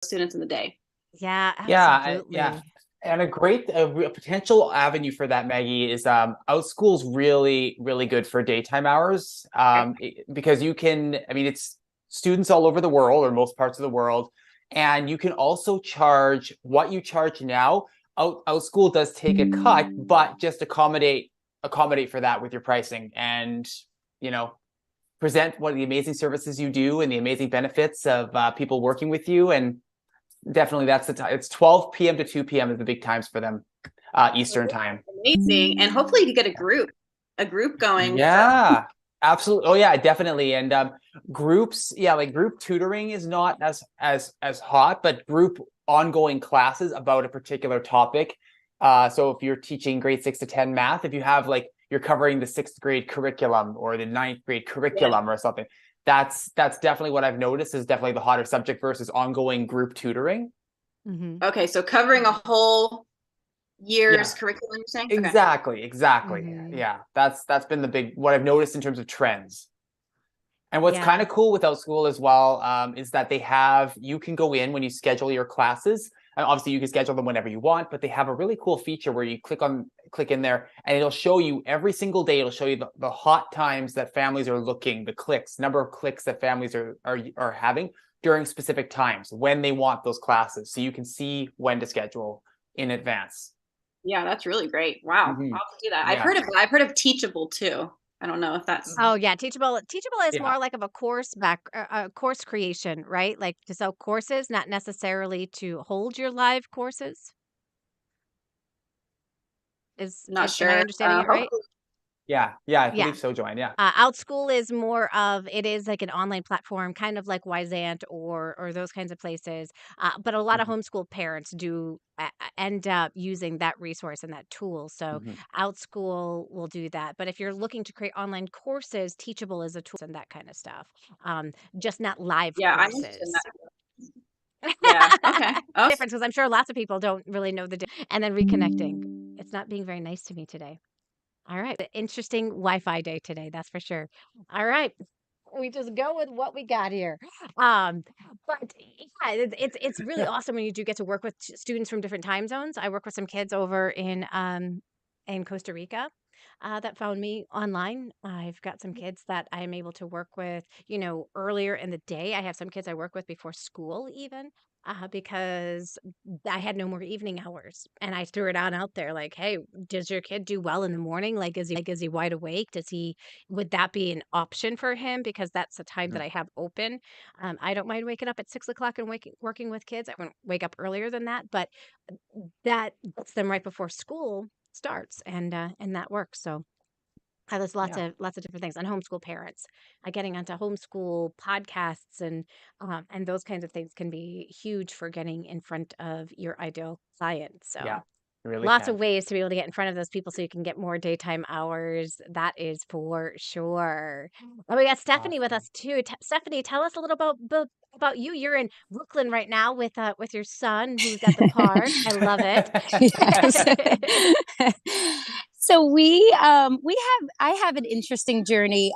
students in the day. Yeah, Yeah. absolutely. And a potential avenue for that, Maggie, is OutSchool's really good for daytime hours. Because you can, I mean, it's students all over the world or most parts of the world, and you can also charge what you charge now. OutSchool does take a cut, but just accommodate for that with your pricing, and you know, present what the amazing services you do and the amazing benefits of people working with you. And definitely that's the time. It's 12 p.m. to 2 p.m. is the big times for them, Eastern time. Amazing. And hopefully you get a group going. Yeah, absolutely. Oh yeah, definitely. And groups, yeah, like group tutoring is not as hot, but group ongoing classes about a particular topic. So if you're teaching grade 6 to 10 math, if you have like you're covering the 6th grade curriculum or the 9th grade curriculum or something, that's definitely what I've noticed is definitely the hotter subject versus ongoing group tutoring. Mm-hmm. Okay, so covering a whole year's curriculum, you're saying? Exactly. Mm-hmm. Yeah, that's been the big what I've noticed in terms of trends. And what's kind of cool with OutSchool as well is that you can go in when you schedule your classes. And obviously, you can schedule them whenever you want, but they have a really cool feature where you click in there, and it'll show you every single day. It'll show you the hot times that families are looking, the number of clicks that families are having during specific times when they want those classes, so you can see when to schedule in advance. Yeah, that's really great. Wow, Mm-hmm. I'll have to do that. Yeah. I've heard of Teachable too. I don't know if that's Oh yeah, Teachable. Teachable is Yeah. more like of a course creation, right? Like to sell courses, not necessarily to hold your live courses. not Am I sure. understanding it right? Yeah, I Yeah. believe so, Joanne. Yeah. OutSchool is more of it is like an online platform, kind of like Wyzant or those kinds of places. But a lot of Mhm. homeschool parents do end up using that resource and that tool. So Mhm. OutSchool will do that. But if you're looking to create online courses, Teachable is a tool and that kind of stuff. Just not live Yeah, I'm interested in courses. that. Yeah. Okay. Oh, Difference because I'm sure lots of people don't really know the difference. And then reconnecting. It's not being very nice to me today. All right. Interesting Wi-Fi day today, that's for sure. All right. We just go with what we got here. Um, but yeah, it's really awesome when you do get to work with students from different time zones. I work with some kids over in Costa Rica. That found me online. I've got some kids that I am able to work with, earlier in the day. I have some kids I work with before school, even because I had no more evening hours. And I threw it on out there like, hey, does your kid do well in the morning? Like, is he wide awake? Would that be an option for him? Because that's the time that Mhm. I have open. I don't mind waking up at 6 o'clock and working with kids. I wouldn't wake up earlier than that, but that gets them right before school starts, and that works. So there's Yeah. lots of different things. And homeschool parents, getting onto homeschool podcasts and those kinds of things can be huge for getting in front of your ideal client. So Yeah. You really lots can. of ways to be able to get in front of those people so you can get more daytime hours. That is for sure. And we got Stephanie with Awesome. us too. Stephanie, tell us a little about you. You're in Brooklyn right now with your son who's at the park. I love it. Yes. So I have an interesting journey.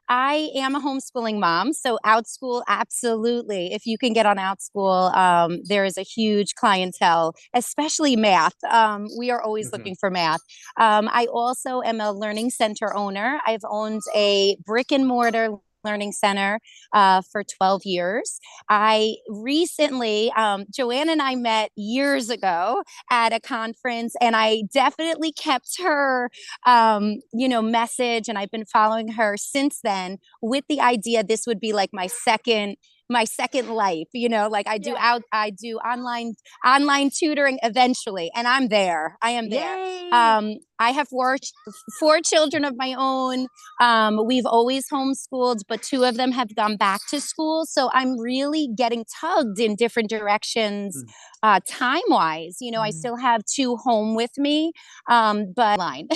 I am a homeschooling mom, so OutSchool, absolutely. If you can get on OutSchool, there is a huge clientele, especially math. We are always Mhm. looking for math. I also am a learning center owner. I've owned a brick and mortar learning center for 12 years. I recently, Joanne and I met years ago at a conference, and I definitely kept her, message, and I've been following her since then with the idea this would be like my second life, like Yeah. I do online tutoring eventually, and I am there. Yay. I have four children of my own. We've always homeschooled, but two of them have gone back to school. So I'm really getting tugged in different directions, Mm. time wise. I Mm. still have two home with me, but line.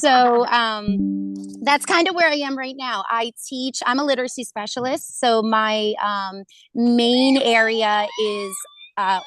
So that's kind of where I am right now. I'm a literacy specialist. So my main area is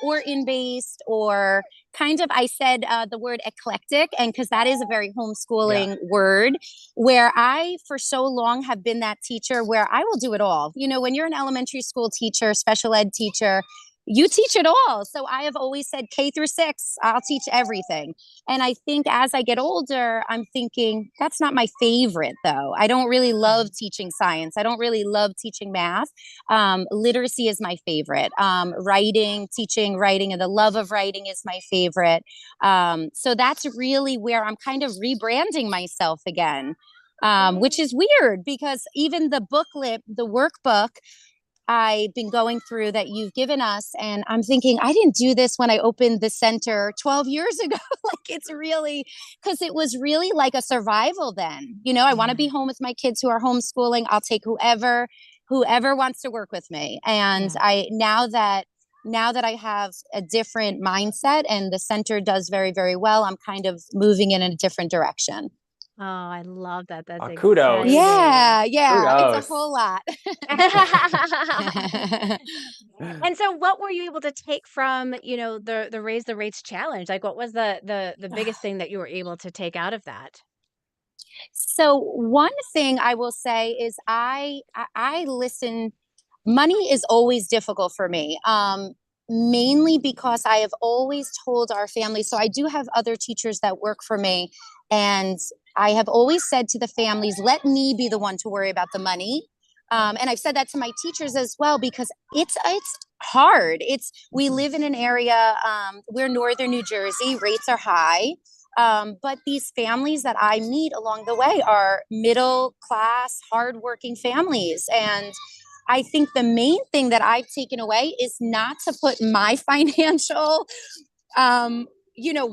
or in based or kind of, I said the word eclectic, and because that is a very Yeah. homeschooling word, where I for so long have been that teacher where I will do it all. When you're an elementary school teacher, special ed teacher, you teach it all. So I have always said K through 6, I'll teach everything. And I think as I get older, I'm thinking that's not my favorite though. I don't really love teaching science. I don't really love teaching math. Literacy is my favorite. Writing, teaching writing, and the love of writing is my favorite. So that's really where I'm kind of rebranding myself again. Which is weird because even the booklet, the workbook, I've been going through that you've given us, and I'm thinking, I didn't do this when I opened the center 12 years ago. Like, it's really, because it was really like a survival then. I want to be home with my kids who are homeschooling. I'll take whoever wants to work with me. And now that I have a different mindset and the center does very, very well, I'm kind of moving in a different direction. Oh, I love that. That's Kudos. exciting. Yeah, it's Kudos. a whole lot. And so what were you able to take from, the Raise the Rates challenge? Like what was the biggest thing that you were able to take out of that? So one thing I will say is I listen. Money is always difficult for me. Mainly because I have always told our family. So I do have other teachers that work for me, and I have always said to the families, let me be the one to worry about the money. And I've said that to my teachers as well, because it's hard. We live in an area, we're northern New Jersey, rates are high. But these families that I meet along the way are middle class, hardworking families. And I think the main thing that I've taken away is not to put my financial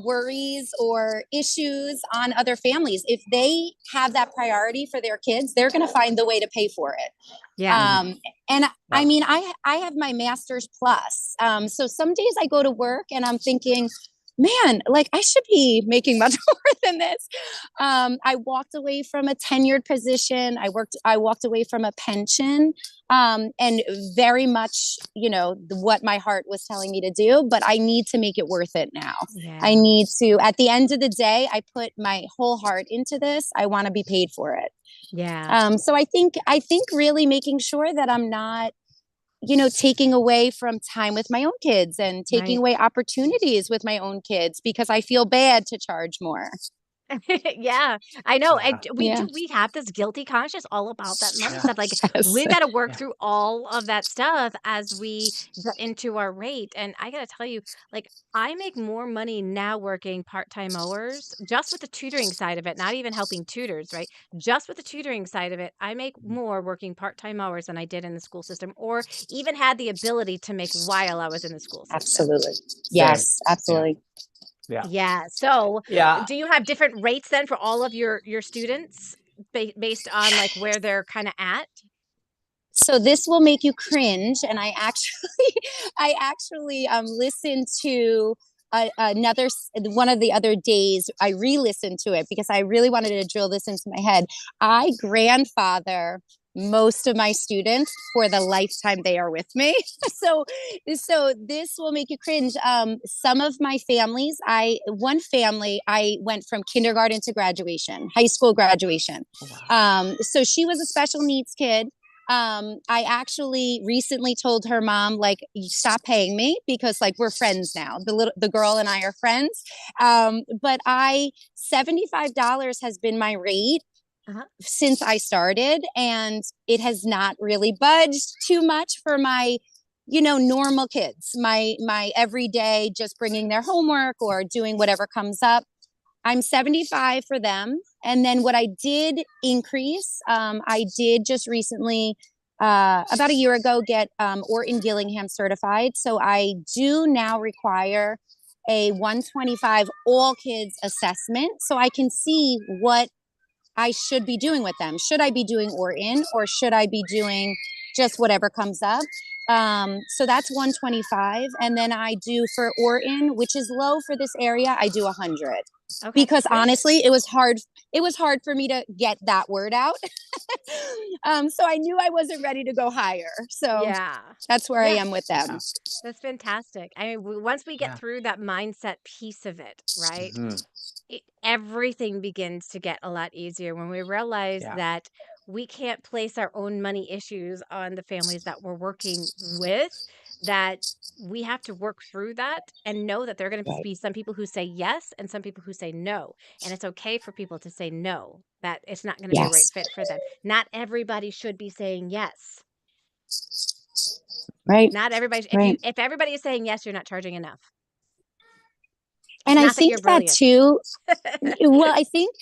worries or issues on other families. If they have that priority for their kids, they're going to find the way to pay for it. Yeah. And I mean, I have my master's plus. So some days I go to work and I'm thinking, man, like I should be making much more than this. I walked away from a tenured position. I walked away from a pension, and very much, what my heart was telling me to do, but I need to make it worth it now. Yeah. I need to, at the end of the day, I put my whole heart into this. I want to be paid for it. Yeah. So I think really making sure that I'm not, taking away from time with my own kids and taking Right. away opportunities with my own kids because I feel bad to charge more. Yeah, I know. Yeah. We have this guilty conscience all about that money Yeah. stuff. Like Yes. we've got to work Yeah. through all of that stuff as we get into our rate. And I gotta tell you, like I make more money now working part-time hours just with the tutoring side of it, not even helping tutors, right? Just with the tutoring side of it, I make more working part-time hours than I did in the school system, or even had the ability to make while I was in the school system. Absolutely. Same. Yes, absolutely. Yeah. Yeah. So, Yeah. do you have different rates then for all of your students based on like where they're kind of at? So this will make you cringe, and I actually, listened to one of the other days. I re-listened to it because I really wanted to drill this into my head. I grandfather most of my students for the lifetime they are with me. so this will make you cringe. Some of my families, one family, I went from kindergarten to graduation, high school graduation. Wow. So she was a special needs kid. I actually recently told her mom, like, you stop paying me because like we're friends now. The girl and I are friends. But $75 has been my rate since I started, and it has not really budged too much for my, normal kids, my everyday, just bringing their homework or doing whatever comes up. I'm 75 for them. And then what I did increase, I did just recently, about a year ago, get Orton Gillingham certified. So I do now require a 125 all kids assessment so I can see what I should be doing with them. Should I be doing Orton, or should I be doing just whatever comes up? So that's 125. And then I do for Orton, which is low for this area, I do 100. Okay. Because Great. honestly, it was hard for me to get that word out. So I knew I wasn't ready to go higher. So Yeah. that's where I Yeah. am with them. That's fantastic. I mean, once we get Yeah. through that mindset piece of it, right? Mhm. Everything begins to get a lot easier when we realize Yeah. that we can't place our own money issues on the families that we're working with. that we have to work through that and know that there are going to Right. be some people who say yes and some people who say no. And it's okay for people to say no, that it's not going to be a right Yes. fit for them. Not everybody should be saying yes. Right. Not everybody. Right. If everybody is saying yes, you're not charging enough. And I Not that think you're that brilliant. too, well, I think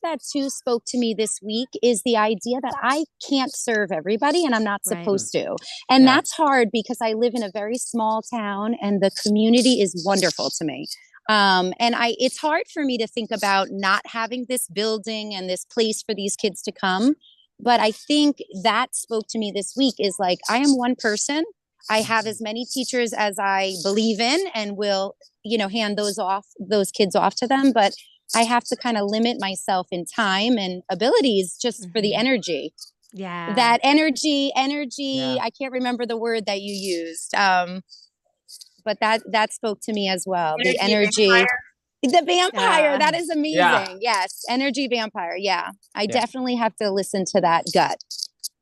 that too spoke to me this week, is the idea that I can't serve everybody and I'm not Right. supposed to. And Yeah. that's hard because I live in a very small town and the community is wonderful to me. And it's hard for me to think about not having this building and this place for these kids to come. But I think that spoke to me this week, is like, I am one person. I have as many teachers as I believe in and will, hand those kids off to them. But I have to kind of limit myself in time and abilities just for the Mhm. energy. Yeah. That energy, Yeah. I can't remember the word that you used. But that spoke to me as well. The energy. Vampire. The vampire. Yeah. That is amazing. Yeah. Yes. Energy vampire. Yeah. I Yeah. definitely have to listen to that gut.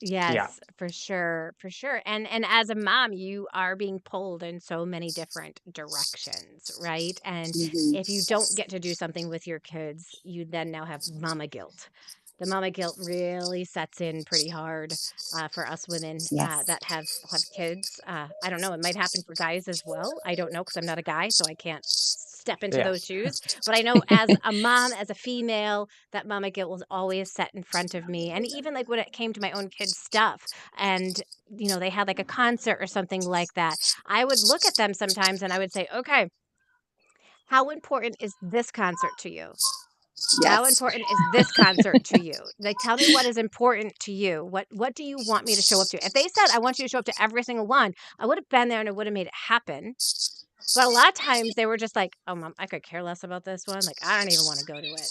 Yes, for sure, for sure. And as a mom, you are being pulled in so many different directions, right? And Mhm. if you don't get to do something with your kids, you then now have mama guilt. The mama guilt really sets in pretty hard for us women Yes. that have kids. I don't know. It might happen for guys as well. I don't know because I'm not a guy, so I can't step into Yeah. those shoes. But I know as a mom, as a female, that mama guilt was always set in front of me. And even like when it came to my own kids' stuff, and they had like a concert or something like that, I would look at them sometimes and I would say, okay, how important is this concert to you? How Yes. important is this concert to you? Like, tell me what is important to you. What do you want me to show up to? If they said, I want you to show up to every single one, I would have been there and I would have made it happen. But a lot of times they were just like, oh, mom, I could care less about this one. Like, I don't even want to go to it.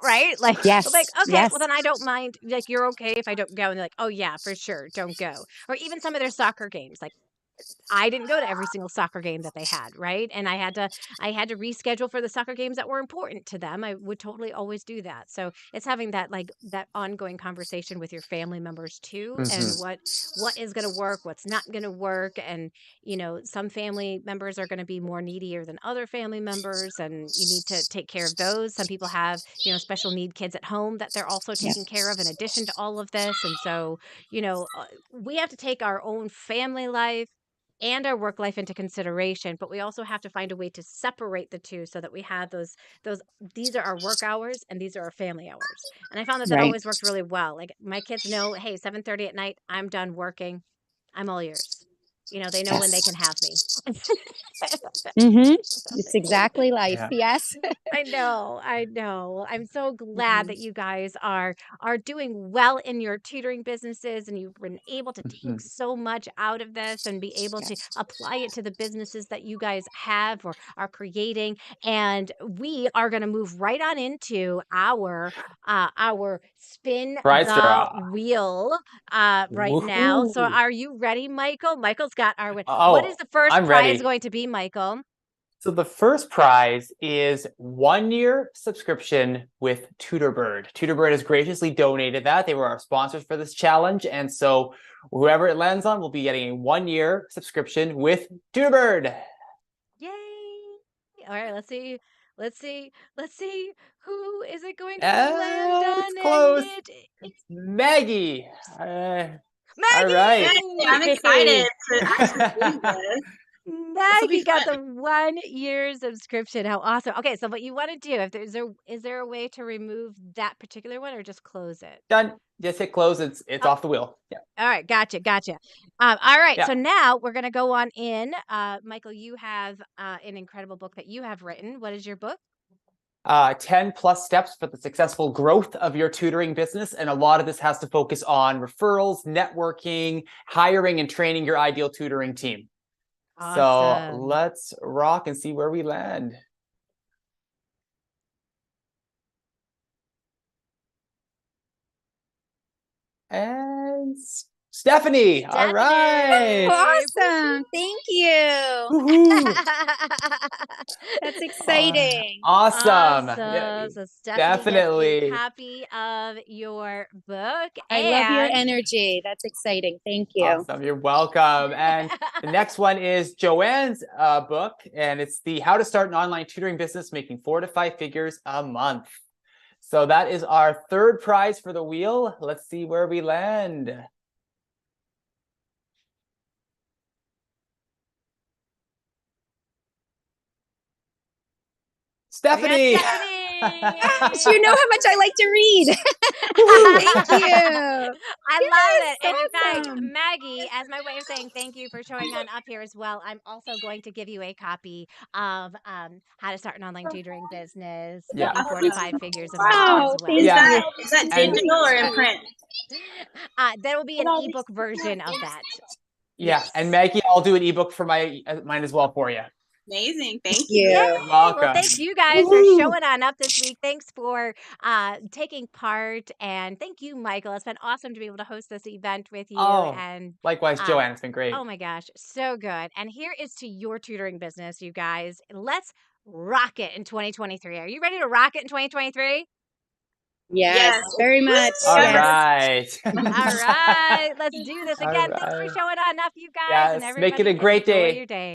Right? Like, Yes. I'm like, okay, Yes. well, then I don't mind. Like, you're okay if I don't go. And they're like, oh, yeah, for sure. Don't go. Or even some of their soccer games. Like, I didn't go to every single soccer game that they had, right? And I had to reschedule for the soccer games that were important to them. I would totally always do that. So it's having that ongoing conversation with your family members too, and Mhm. what is going to work, what's not going to work, and some family members are going to be more needier than other family members, and you need to take care of those. Some people have special need kids at home that they're also Yep. taking care of in addition to all of this, and so we have to take our own family life and our work life into consideration, but we also have to find a way to separate the two so that we have those these are our work hours and these are our family hours. And I found that Right. always worked really well. Like my kids know, hey, 7:30 at night, I'm done working. I'm all yours. They know when they Yes. can have me. Mm-hmm. It's exactly life. Yeah. Yes. I know, I know. I'm so glad that you guys are doing well in your tutoring businesses and you've been able to take Mhm. so much out of this and be able to Yes. apply it to the businesses that you guys have or are creating. And we are going to move right on into our spin Prize the draw. wheel right now. So Woohoo. are you ready, Michael? Michael's got our win. What is Oh, the first I'm prize ready. going to be, Michael? So the first prize is 1 year subscription with TutorBird. TutorBird has graciously donated that. They were our sponsors for this challenge. And so whoever it lands on will be getting a 1 year subscription with TutorBird. Yay! All right, let's see. Let's see. Let's see. Who is it going to land And on? it's And close. It's Maggie. All right. Yay, I'm excited to actually do this. This will be Maggie got fun. the 1 year subscription. How awesome. Okay, so what you want to do, if is there a way to remove that particular one or just close it? Done. Just hit close. It's Oh, off the wheel. Yeah. all right, gotcha. All right, so Yeah. now we're gonna go on in. Michael, you have an incredible book that you have written. What is your book? 10 plus steps for the successful growth of your tutoring business. And a lot of this has to focus on referrals, networking, hiring, and training your ideal tutoring team. So Awesome. let's rock and see where we land. And Stephanie. All right. Awesome. Thank you. Woohoo. That's exciting. Awesome. Awesome. Yeah, So Stephanie gets definitely. a copy of your book. I love your and- energy. That's exciting. Thank you. Awesome. You're welcome. And the next one is Joanne's book, and it's the How to Start an Online Tutoring Business Making 4 to 5 Figures a Month. So that is our third prize for the wheel. Let's see where we land. Stephanie. We got Stephanie. Gosh, you know how much I like to read. Thank you. I love it. And in fact, awesome. Maggie, as my way of saying thank you for showing on up here as well, I'm also going to give you a copy of How to Start an Online Tutoring Business, Yeah. Making 4 to 5 Figures a month Wow, as well. thank Yeah. you. Is that And- digital or in print? There will be an ebook version of that. Yeah. Yes. And Maggie, I'll do an ebook for mine as well for you. Amazing. Thank Thank you. you. Yay! You're welcome. Well, thank you guys for Woohoo! showing on up this week. Thanks for taking part. And thank you, Michael. It's been awesome to be able to host this event with you. Oh, And Likewise, Joanne. It's been great. oh my gosh, so good. And here is to your tutoring business, you guys. Let's rock it in 2023. Are you ready to rock it in 2023? Yes, Yes. very much. All Yes. right. All right, let's do this All again. Thanks for right. showing on up, you guys. Yes, And make it everybody a great enjoy day. your day.